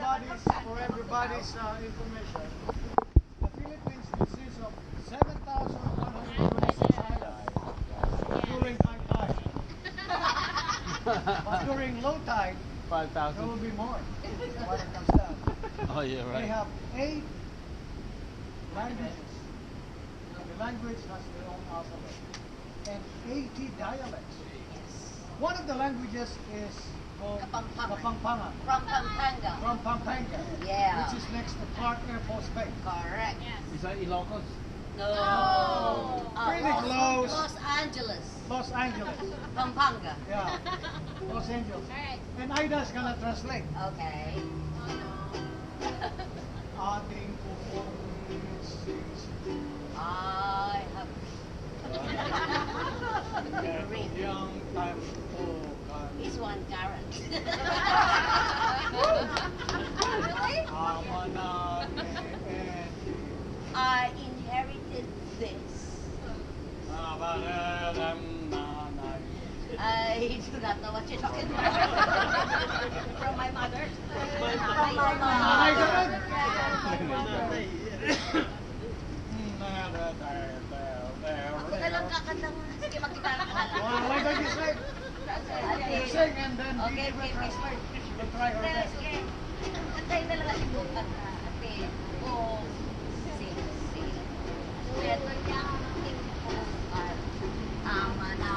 everybody's information, the Philippines consists of 7,126 islands during high tide. But during low tide, 5,000. there will be more. The water comes down. Oh, yeah, They right. have 8 languages. The language has their own alphabet. And 80 dialects. One of the languages is called Kapampangan. From Pampanga. From Pampanga. Yeah. Which is next to Clark Air Force Base. Correct. Is that Ilocos? No. Pretty close. Los Angeles. Los Angeles. Pampanga. Yeah. Los Angeles. And Aida's gonna translate. Okay. Ating performance. I have read. Young time. This one, Karen. Really? I inherited this. I do not know what you're talking about. From my mother. From my mother. Ako na lang kakanta mo. Sige, mag-gitara ka na lang. Why don't you sing? You sing and then Okay, okay, please, Lord. we'll try her best. Sige. Antayin na lang natin yung kanta. Ate, oh, sing. Ito niyang tingkuan. Ama na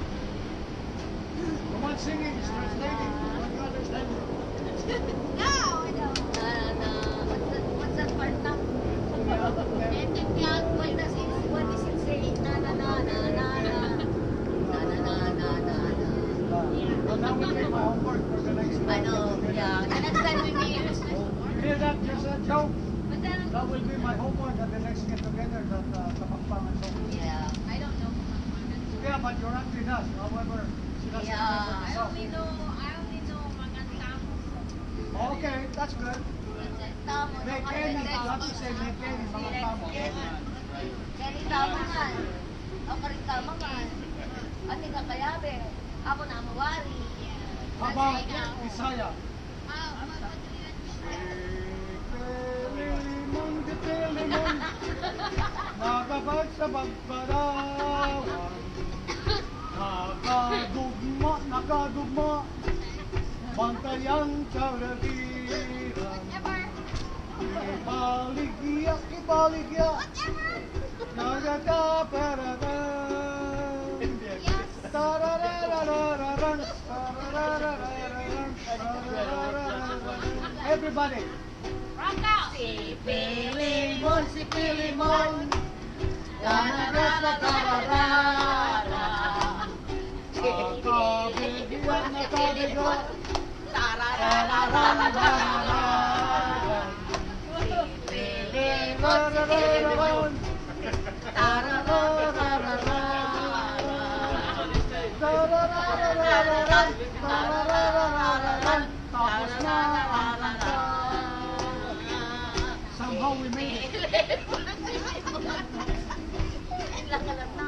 The one singing is translating. Don't you understand it? No, I don't. What's that part now? What does it say? Na na na na na na. Na na na na na na. Well, that will make my homework for the next I know, yeah. The next time we meet. You hear that, Joe? But then, That will be my homework at the next get together that Kapampangan song. yeah. I don't know. Yeah, but your auntie does. However, she doesn't Yeah. remember the I song. only know Magantamo. Okay, that's good. Tamo, Mekeni, you have to say Mekeni, mga tamo. Kenny tama nga. Ako rin tama nga. Ate ka kayabe. Ako na amawari. How about Bisaya? Limon, limon, nakabag sa bagparawan. Nakadugma, bantayang karaliran. Ibaligya, nagkakaparadan. Tarararararan, tarararararan, tarararararan. Everybody. Si Pilimon, Tararararara. Nakabigyan, nakabigyan. Tararararara. Si Pilimon, Tarararararan. Tararararara. Tarararararan, tarararararan. Tapos na ang kanta. Somehow we made it. Ilang ka lang na.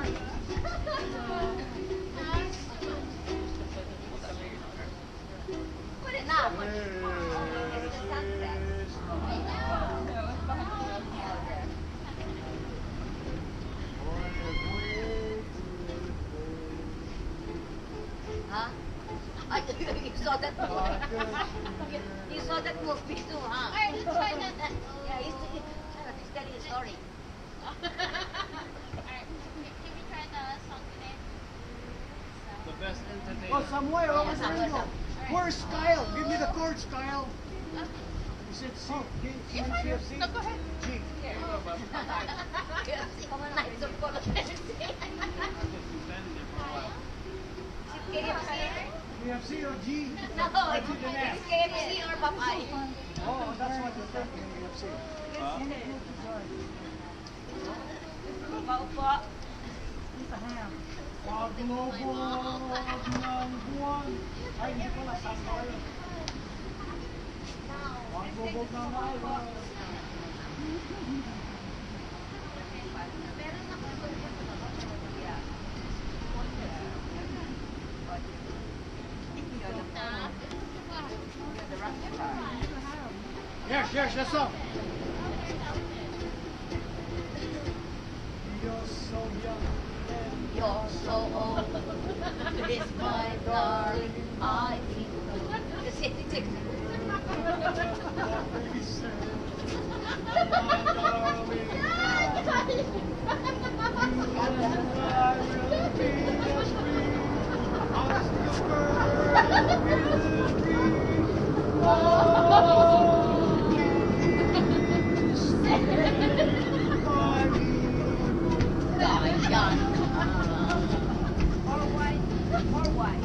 Pwede na. It's the sunset. Huh? Ay, you saw that movie. You saw that movie too, huh? I didn't try that. Yeah, he's telling a story. Alright, can we try the song today? The best entertainer. Oh, somewhere over Yeah, there. somewhere. Where's Kyle? Give me the chords, Kyle. Is it C? G? C? No, go ahead. G. Come on, nice of course. KFC? KFC or G? No, it's KFC or Popeye. Oh, that's what you're thinking, KFC. Paupo. Pag lubog ng buwan. Ay, hindi ko nasama yun. Pag lubog ng araw. Here's the song. You're so young and You're so old. This my darling, I feel good. Kasi titik. Dayan. Or white. Or white.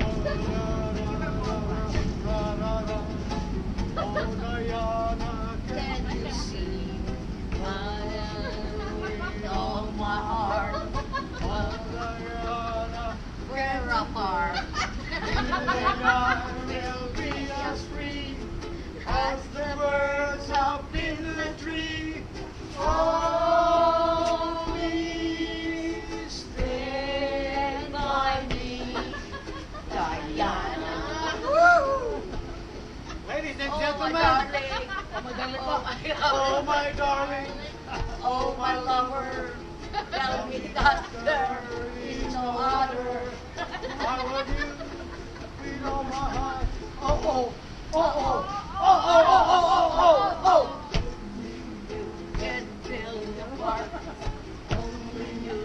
Can you see all my heart? We're apart. Will be as free as the birds up in the tree. Oh, please stand by me. Diana. Ladies and Oh, my gentlemen. darling. Oh, my darling Oh, pa. my Oh, God. my darling. Oh, my lover. Tell me that there is no other. I love you with all my heart. Oh, oh, oh, oh, oh, oh, oh, oh, oh, oh. Can fill the park. Only you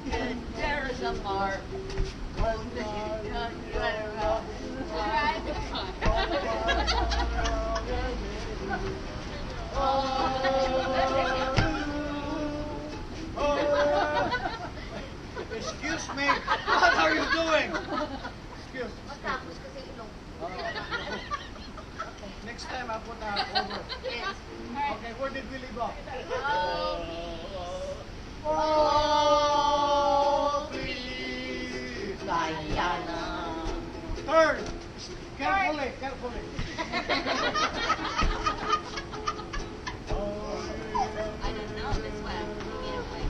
can tear us apart. Only you can tear us Excuse me, what are you doing? Excuse me. Matapos kasi ilong. Next time I'll put that over. Yes. Okay, where did we leave off? Oh, Oh, please. Diana. Turn. Carefully, carefully. I don't know this one. Get away.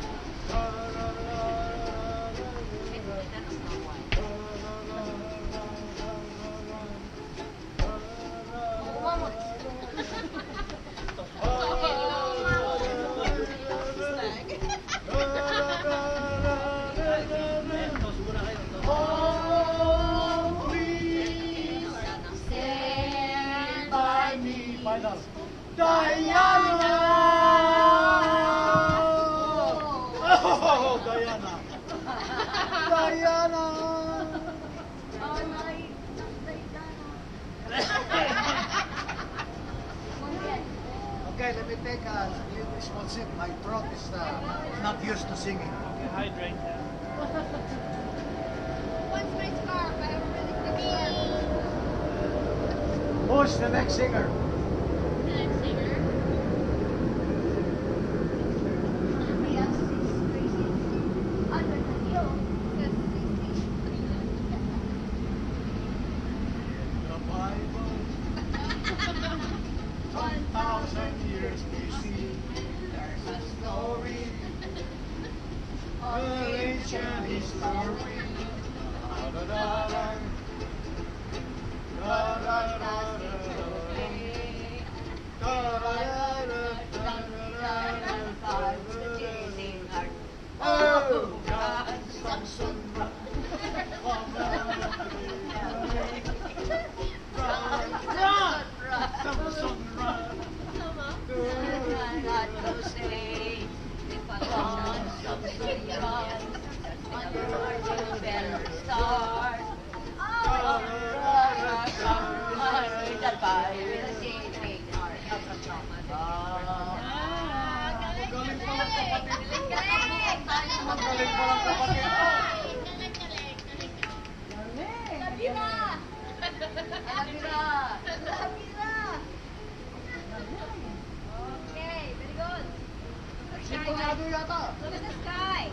Maybe that was not one. One more. Oh, please stand by me. Final. Diana! Oh, Diana. Diana! Oh, Diana. Okay, let me take a little small sip. My throat is not used to singing. Hydrate. What's my scarf? I haven't really prepared. Who's the next singer? The next singer. Yes, it's crazy. Other than you. The Bible, 1,000 years BC. There's a story The ancient history. Da-da-da-da. Da-da-da-da. Oh, God, Samson, run. Run, Samson, run. Magaling pala kapatid. Magaling pala kapatid. Okay, very good. Sintonado yata. Look at the sky.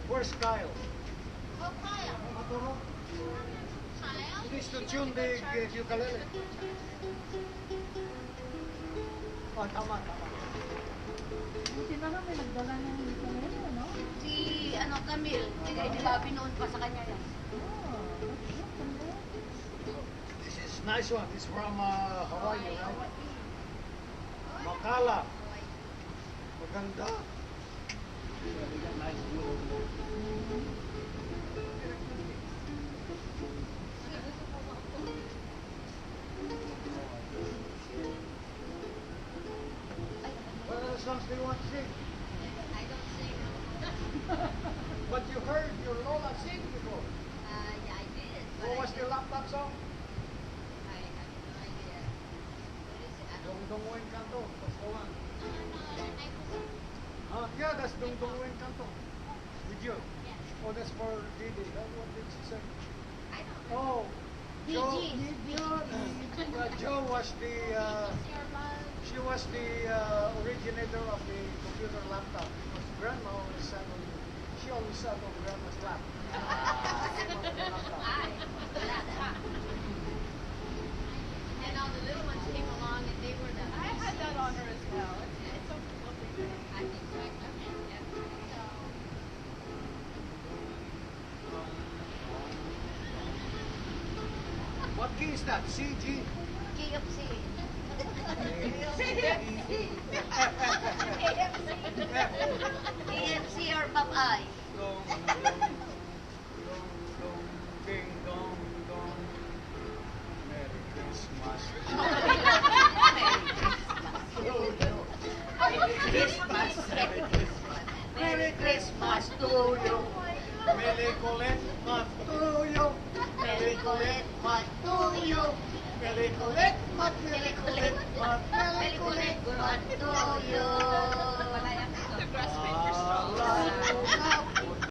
Where's Kyle? Maturo. He needs to tune the ukulele. Oh, tama, tama. Buti na lang may nagdala ng ukulele, no? Si ano Camille, hindi ba binuon pa sa kanya yan? Oh, that's good. This is nice one. It's from Hawaii, right? Makala. Maganda. Yeah, they got nice view over there. What other songs do you want to sing? I don't sing. But you heard your Lola sing before. Yeah, I did. But What was the laptop song? I have no idea. What is it? I Dong don't Dong Wen Kanto. That's the one. No, Yeah, that's Dong Dong Wen Kanto. Did you? Yes. Oh, that's for Didi. What did she say? I don't know. Oh, Joe. Joe was the. Your love. She was the originator of the computer laptop. Because Grandma always sat on. She always sat on Grandma's lap. She came up with the laptop. And all the little ones came along and they were the. I had that honor as well. It's a lovely thing. I think so. Yeah. What key is that? C, G? Key of C. KFC or Popeye? Dong, dong, dong, dong, ding, dong, dong. Merry Christmas. Merry Christmas to you. Mele Colette, mat to you. Merry Colette, what to you? Mele Colette, mat, Merry Colette, Merry Colette, what to you? Ah,